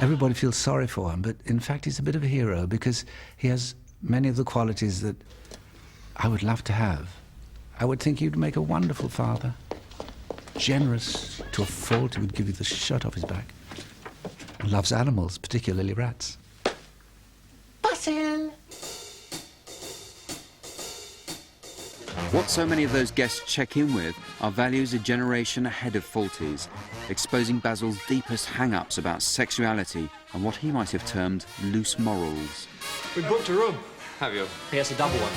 Everybody feels sorry for him, but in fact he's a bit of a hero because he has many of the qualities that I would love to have. I would think he'd make a wonderful father. Generous to a fault, he would give you the shirt off his back. And loves animals, particularly rats. Basil! What so many of those guests check in with are values a generation ahead of Fawlty's, exposing Basil's deepest hang-ups about sexuality and what he might have termed loose morals. We booked a room. Have you? Yes, a double one.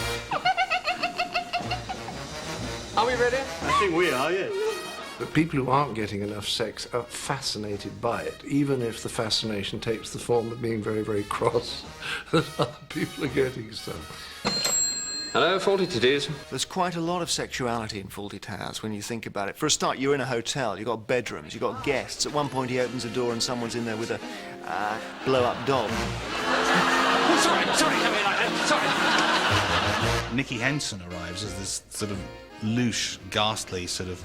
Are we ready? I think we are, yes. But people who aren't getting enough sex are fascinated by it, even if the fascination takes the form of being very, very cross that other people are getting some. Hello, Fawlty Towers. There's quite a lot of sexuality in Fawlty Towers when you think about it. For a start, you're in a hotel, you've got bedrooms, you've got guests. At one point, he opens a door and someone's in there with a blow-up dog. Sorry, come in, sorry. Nicky Henson arrives as this sort of louche, ghastly sort of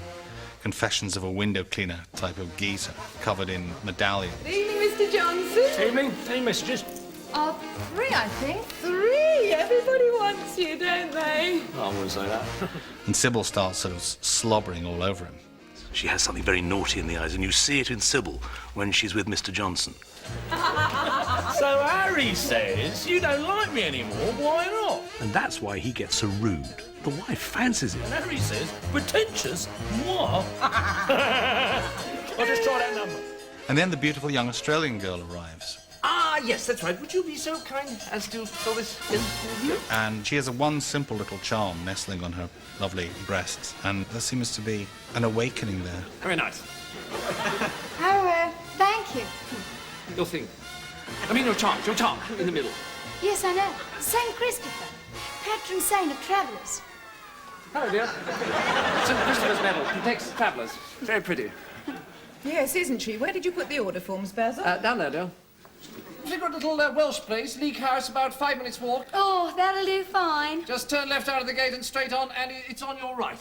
Confessions of a Window Cleaner type of geezer, covered in medallions. Good evening, Mr. Johnson. Evening. Any messages? 3, I think. 3? Everybody wants you, don't they? I wouldn't say that. And Sybil starts sort of slobbering all over him. She has something very naughty in the eyes, and you see it in Sybil when she's with Mr. Johnson. So Harry says you don't like me anymore, why not? And that's why he gets so rude. The wife fancies him. And Harry says, pretentious? Moi? I'll just try that number. And then the beautiful young Australian girl arrives. Ah, yes, that's right. Would you be so kind as to fill this in with you? And she has one simple little charm nestling on her lovely breasts, and there seems to be an awakening there. Very nice. Oh, thank you. Your thing. I mean, your charm, in the middle. Yes, I know. Saint Christopher, patron saint of travellers. Hello, dear. St. Christopher's medal protects travellers. Very pretty. Yes, isn't she? Where did you put the order forms, Basil? Down there, dear. We've got a little Welsh place, Leek House, about 5 minutes walk. Oh, that'll do fine. Just turn left out of the gate and straight on, and it's on your right.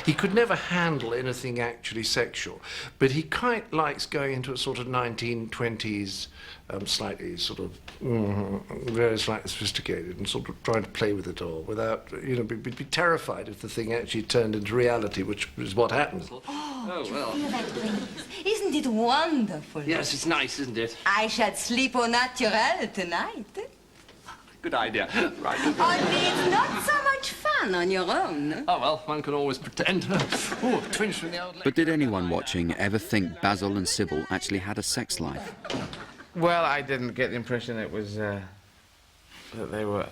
He could never handle anything actually sexual, but he quite likes going into a sort of 1920s, slightly sort of, very slightly sophisticated and sort of trying to play with it all without, you know, be terrified if the thing actually turned into reality, which is what happens. Oh, well. Isn't it wonderful? Yes, it's nice, isn't it? I shall sleep au naturel tonight. Good idea. Right. Only it's not so much fun on your own. Oh, well, one can always pretend. Oh, twinge from the old leg. But did anyone watching ever think Basil and Sybil actually had a sex life? Well, I didn't get the impression it was that they were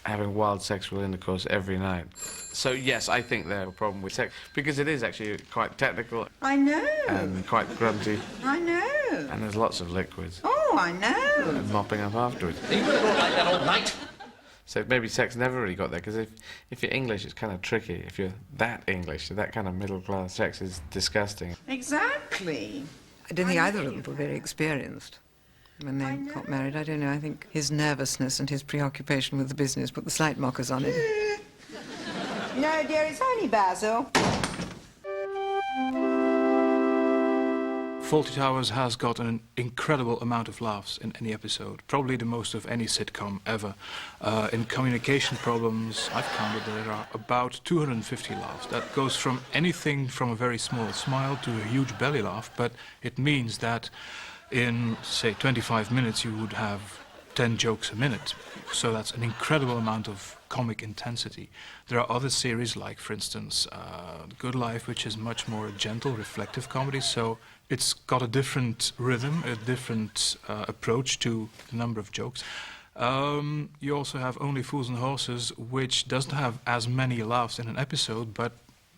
having wild sexual intercourse every night. So, yes, I think they have a problem with sex, because it is actually quite technical. I know. And quite grunty. I know. And there's lots of liquids. Oh, I know. And mopping up afterwards. Are you going to go like that all night? So maybe sex never really got there, because if you're English, it's kind of tricky. If you're that English, that kind of middle-class sex is disgusting. Exactly. I don't think either of them were very experienced when they got married. I don't know. I think his nervousness and his preoccupation with the business put the slight mockers on him. No, dear, it's only Basil. Fawlty Towers has got an incredible amount of laughs in any episode, probably the most of any sitcom ever. In communication problems, I've counted there are about 250 laughs. That goes from anything from a very small smile to a huge belly laugh, but it means that in, say, 25 minutes you would have 10 jokes a minute. So that's an incredible amount of comic intensity. There are other series like, for instance, The Good Life, which is much more a gentle, reflective comedy, so it's got a different rhythm, a different approach to the number of jokes. You also have Only Fools and Horses, which doesn't have as many laughs in an episode, but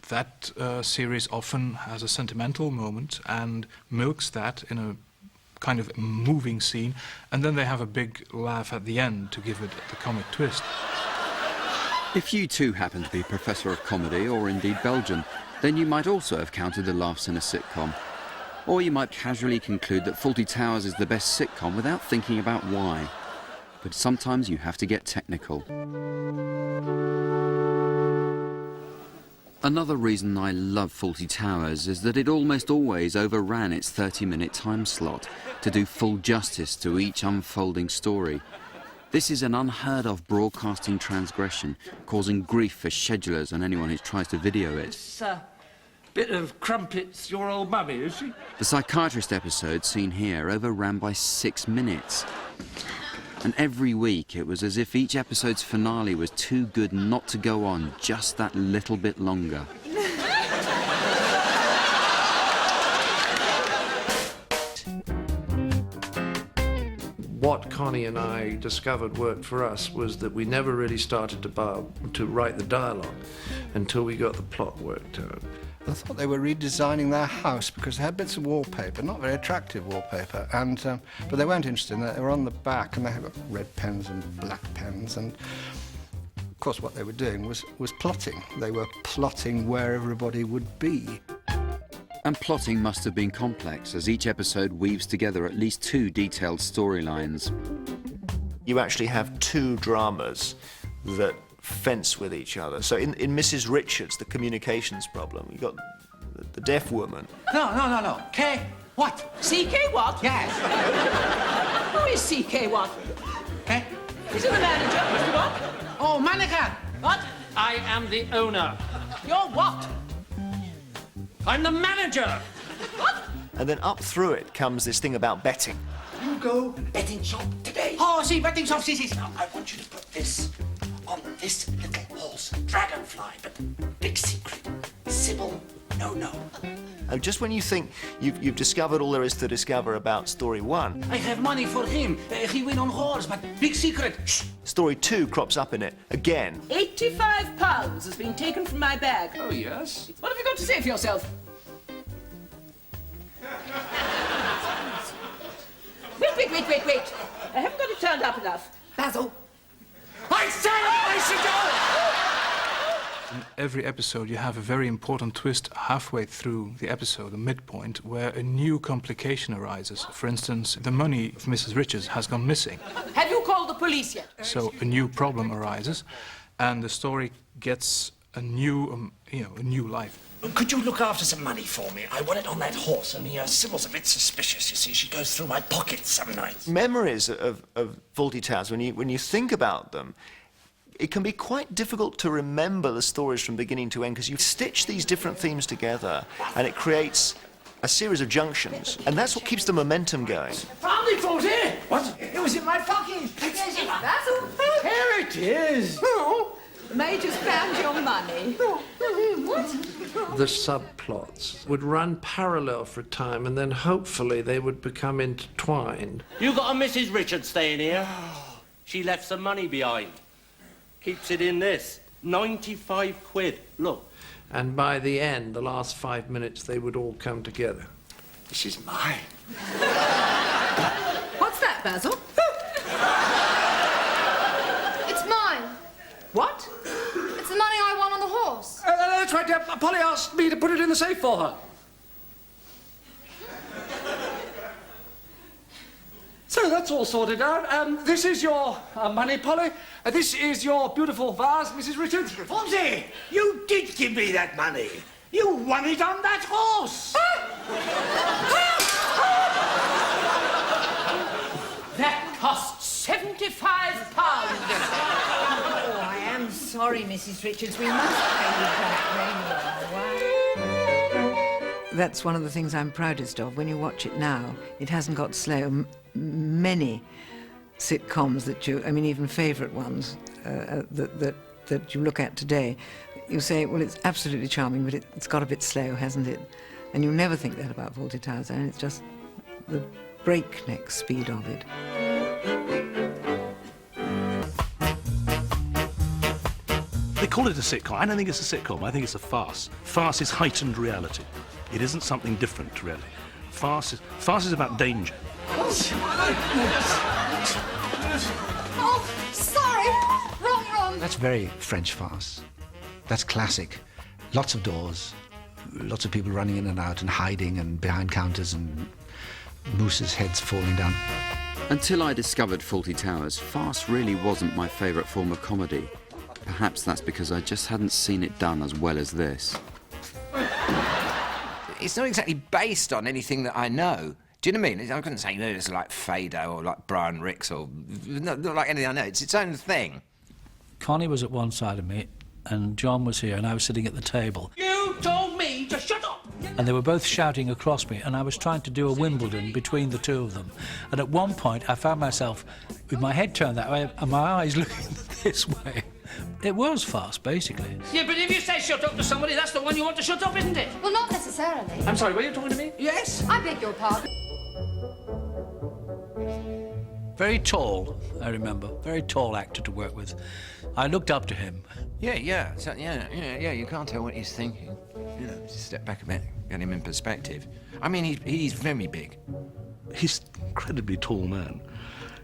that series often has a sentimental moment and milks that in a kind of moving scene, and then they have a big laugh at the end to give it the comic twist. If you too happen to be a professor of comedy, or indeed Belgian, then you might also have counted the laughs in a sitcom. Or you might casually conclude that Fawlty Towers is the best sitcom without thinking about why. But sometimes you have to get technical. Another reason I love Fawlty Towers is that it almost always overran its 30-minute time slot to do full justice to each unfolding story. This is an unheard-of broadcasting transgression, causing grief for schedulers and anyone who tries to video it. This bit of crumpets your old mummy, is she? The psychiatrist episode seen here overran by 6 minutes. And every week it was as if each episode's finale was too good not to go on just that little bit longer. What Connie and I discovered worked for us was that we never really started to write the dialogue until we got the plot worked out. I thought they were redesigning their house because they had bits of wallpaper, not very attractive wallpaper, and but they weren't interested in that. They were on the back and they had got red pens and black pens, and of course what they were doing was plotting. They were plotting where everybody would be. And plotting must have been complex, as each episode weaves together at least 2 detailed storylines. You actually have 2 dramas that fence with each other. So in Mrs. Richards, the communications problem, you got the deaf woman. No. K what? CK what? Yes. Who is CK what? K? Is it the manager, Mr. What? Oh, manager. What? I am the owner. You're what? I'm the manager. What? And then up through it comes this thing about betting. You go betting shop today. Oh, see, betting shop, see. Now, I want you to put this on this little horse, Dragonfly, but big secret. Sybil, no. And just when you think you've discovered all there is to discover about story 1, I have money for him. He win on horse, but big secret. Shh. story 2 crops up in it again. £85 has been taken from my bag. Oh, yes? What have you got to say for yourself? Wait. I haven't got it turned up enough. Basil. I said I should go! In every episode you have a very important twist halfway through the episode, a midpoint, where a new complication arises. For instance, the money of Mrs. Richards has gone missing. Have you called the police yet? So a new problem arises, and the story gets a new, a new life. Could you look after some money for me? I want it on that horse, and Sybil's a bit suspicious, you see. She goes through my pockets some nights. Memories of Fawlty Towers, when you think about them, it can be quite difficult to remember the stories from beginning to end because you stitch these different themes together and it creates a series of junctions, and that's what keeps the momentum going. Found it, Fawlty! What? It was in my pocket. Basil? Here it is. The Major's found your money. The subplots would run parallel for a time and then hopefully they would become intertwined. You got a Mrs. Richards staying here? She left some money behind. Keeps it in this. 95 quid. Look. And by the end, the last 5 minutes, they would all come together. This is mine. What's that, Basil? It's mine. What? It's the money I won on the horse. That's right. Polly asked me to put it in the safe for her. So that's all sorted out. This is your money, Polly. This is your beautiful vase, Mrs. Richards. Fawlty, you did give me that money. You won it on that horse. That cost £75. Oh, I am sorry, Mrs. Richards. We must pay you back when you are away. That's one of the things I'm proudest of. When you watch it now, it hasn't got slow. Many sitcoms that even favourite ones that you look at today, you say, well, it's absolutely charming, but it's got a bit slow, hasn't it? And you never think that about Fawlty Towers, and it's just the breakneck speed of it. They call it a sitcom. I don't think it's a sitcom. I think it's a farce. Farce is heightened reality. It isn't something different, really. Farce is about danger. Oh, sorry. Wrong. That's very French farce. That's classic. Lots of doors, lots of people running in and out and hiding and behind counters and mooses' heads falling down. Until I discovered Fawlty Towers, farce really wasn't my favourite form of comedy. Perhaps that's because I just hadn't seen it done as well as this. It's not exactly based on anything that I know. Do you know what I mean? I couldn't say, you know, it's like Fado or like Brian Ricks or... not like anything I know. It's its own thing. Connie was at one side of me, and John was here, and I was sitting at the table. You told me to shut up! And they were both shouting across me, and I was trying to do a Wimbledon between the two of them. And at one point, I found myself with my head turned that way and my eyes looking this way. It was farce, basically. Yeah, but if you say shut up to somebody, that's the one you want to shut up, isn't it? Well, not necessarily. I'm sorry, were you talking to me? Yes. I beg your pardon. Very tall, I remember. Very tall actor to work with. I looked up to him. Yeah. So, yeah. You can't tell what he's thinking. You know, just step back a bit, get him in perspective. I mean, he's very big. He's an incredibly tall man.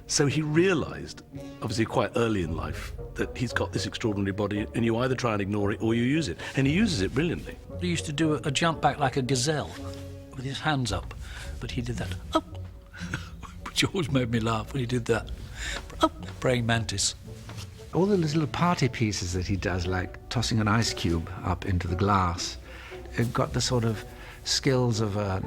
So he realised, obviously quite early in life, that he's got this extraordinary body and you either try and ignore it or you use it. And he uses it brilliantly. He used to do a jump back like a gazelle with his hands up. But he did that up, which always made me laugh when he did that. Up, praying mantis. All the little party pieces that he does, like tossing an ice cube up into the glass, have got the sort of skills of a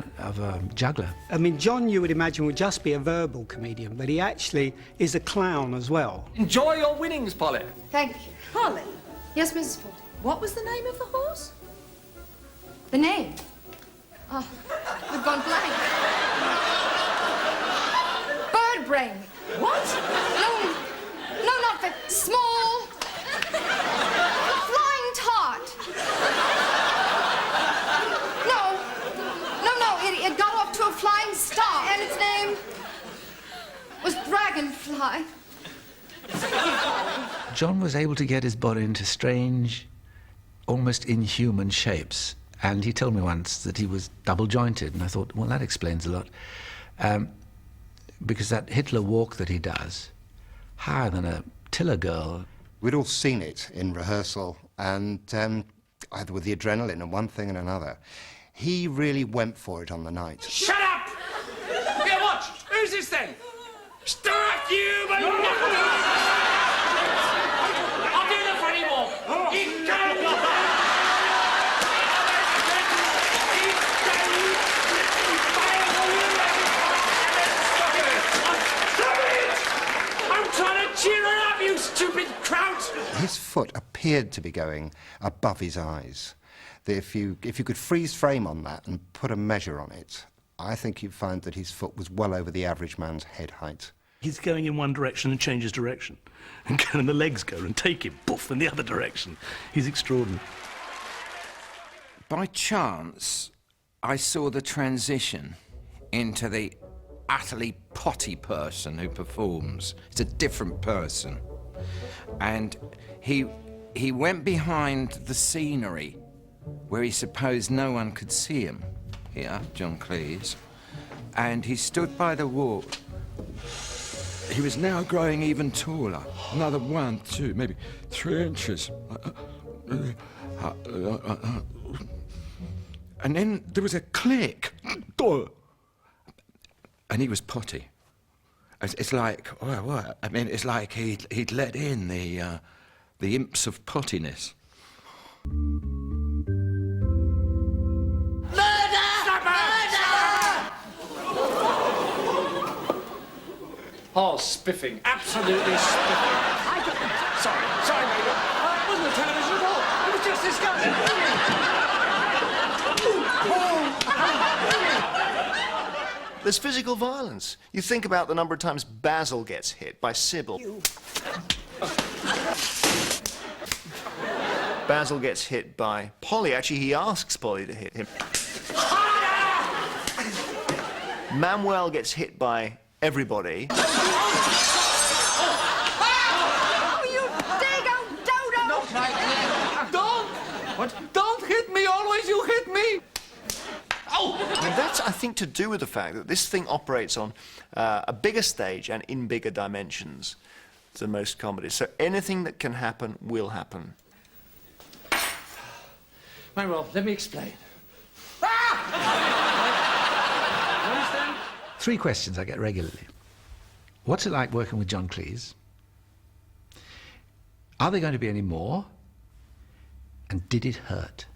juggler. I mean, John, you would imagine, would just be a verbal comedian, but he actually is a clown as well. Enjoy your winnings, Polly. Thank you. Polly, Yes, Mrs. Fawlty. what was the name of the horse? The name? Oh, I've gone blank. Bird brain. What? No, not the small. Flying tart. No, it got off to a flying start, and its name was Dragonfly. John was able to get his body into strange, almost inhuman shapes. And he told me once that he was double-jointed, and I thought, well, that explains a lot. Because that Hitler walk that he does, higher than a tiller girl. We'd all seen it in rehearsal, and either with the adrenaline and one thing and another, he really went for it on the night. Shut up! Here, watch! Who's this then? Stuff you, but I'll do the funny walk. I'm trying to cheer her up, you stupid crowd! His foot appeared to be going above his eyes. That if you could freeze frame on that and put a measure on it, I think you'd find that his foot was well over the average man's head height. He's going in one direction and changes direction. And the legs go and take him, poof, in the other direction. He's extraordinary. By chance, I saw the transition into the utterly potty person who performs. It's a different person. And he went behind the scenery where he supposed no one could see him. Here, John Cleese. And he stood by the wall. He was now growing even taller. Another 1, 2, maybe 3 inches. And then there was a click. And he was potty. It's like, well, what? I mean, it's like he'd let in the imps of pottiness. Oh, spiffing. Absolutely spiffing. Sorry, Major. It wasn't a television at all. It was just disgusting. There's physical violence. You think about the number of times Basil gets hit by Sybil. Basil gets hit by Polly. Actually, he asks Polly to hit him. Manuel gets hit by everybody. Oh, you dig old dodo! Not like that. Don't! What? Don't hit me. Always you hit me. Oh! And that's, I think, to do with the fact that this thing operates on a bigger stage and in bigger dimensions than most comedies. So anything that can happen will happen. Very well, let me explain. 3 questions I get regularly. What's it like working with John Cleese? Are there going to be any more? And did it hurt?